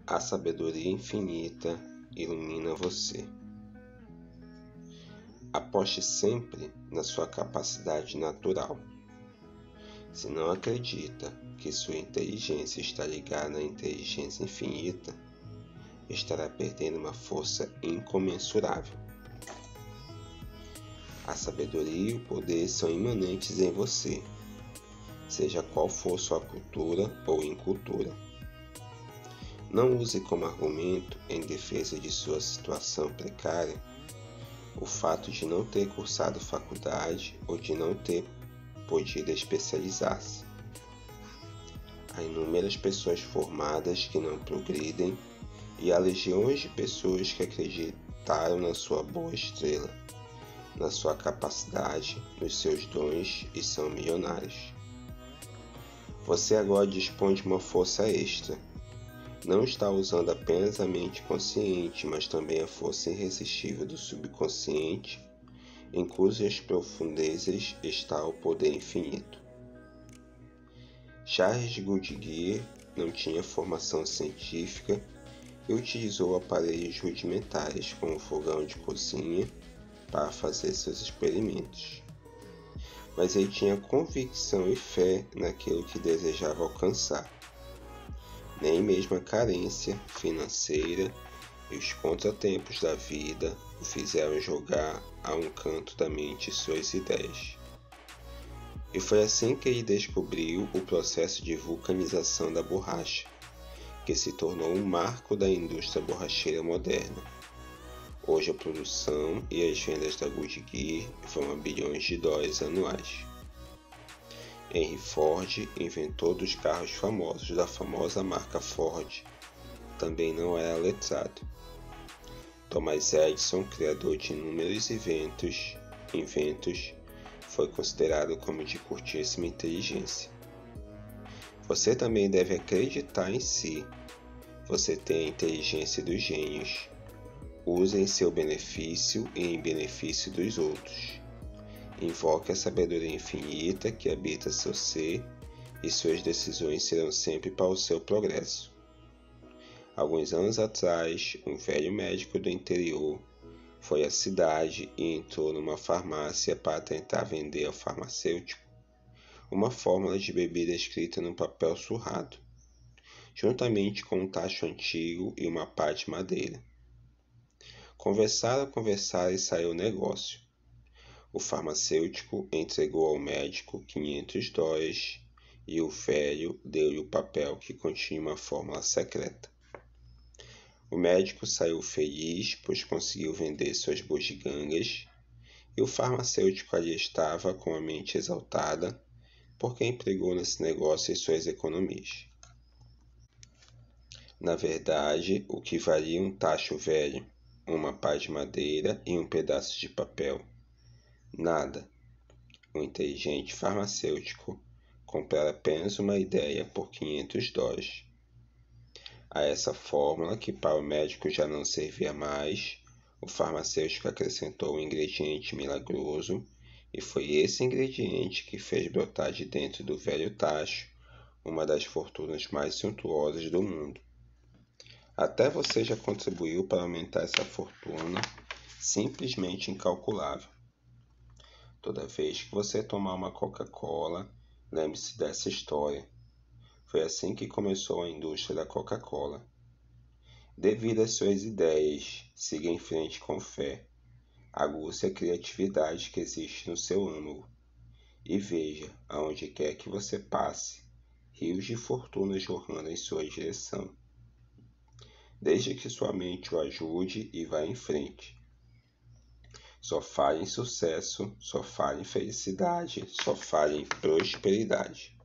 A sabedoria infinita ilumina você. Aposte sempre na sua capacidade natural. Se não acredita que sua inteligência está ligada à inteligência infinita, estará perdendo uma força incomensurável. A sabedoria e o poder são imanentes em você, seja qual for sua cultura ou incultura. Não use como argumento, em defesa de sua situação precária, o fato de não ter cursado faculdade ou de não ter podido especializar-se. Há inúmeras pessoas formadas que não progridem e há legiões de pessoas que acreditaram na sua boa estrela, na sua capacidade, nos seus dons e são milionários. Você agora dispõe de uma força extra. Não está usando apenas a mente consciente, mas também a força irresistível do subconsciente, em cujas profundezas está o poder infinito. Charles Goodyear não tinha formação científica e utilizou aparelhos rudimentares como fogão de cozinha para fazer seus experimentos. Mas ele tinha convicção e fé naquilo que desejava alcançar. Nem mesmo a carência financeira e os contratempos da vida o fizeram jogar a um canto da mente suas ideias. E foi assim que ele descobriu o processo de vulcanização da borracha, que se tornou um marco da indústria borracheira moderna. Hoje a produção e as vendas da Goodyear vão a bilhões de dólares anuais. Henry Ford, inventor dos carros famosos da famosa marca Ford, também não era letrado. Thomas Edison, criador de inúmeros inventos, foi considerado como de curtíssima inteligência. Você também deve acreditar em si. Você tem a inteligência dos gênios. Use em seu benefício e em benefício dos outros. Invoque a sabedoria infinita que habita seu ser e suas decisões serão sempre para o seu progresso. Alguns anos atrás, um velho médico do interior foi à cidade e entrou numa farmácia para tentar vender ao farmacêutico uma fórmula de bebida escrita num papel surrado, juntamente com um tacho antigo e uma pá de madeira. Conversaram e saiu o negócio. O farmacêutico entregou ao médico $500 e o velho deu-lhe o papel que continha uma fórmula secreta. O médico saiu feliz, pois conseguiu vender suas bugigangas, e o farmacêutico ali estava com a mente exaltada, porque empregou nesse negócio suas economias. Na verdade, o que valia um tacho velho, uma pá de madeira e um pedaço de papel? Nada. O inteligente farmacêutico comprara apenas uma ideia por $500. A essa fórmula, que para o médico já não servia mais, o farmacêutico acrescentou um ingrediente milagroso, e foi esse ingrediente que fez brotar de dentro do velho tacho uma das fortunas mais suntuosas do mundo. Até você já contribuiu para aumentar essa fortuna, simplesmente incalculável. Toda vez que você tomar uma Coca-Cola, lembre-se dessa história. Foi assim que começou a indústria da Coca-Cola. Devido às suas ideias, siga em frente com fé. Aguce a criatividade que existe no seu âmago. E veja, aonde quer que você passe, rios de fortuna jorrando em sua direção. Desde que sua mente o ajude e vá em frente. Só fale em sucesso, só fale em felicidade, só fale em prosperidade.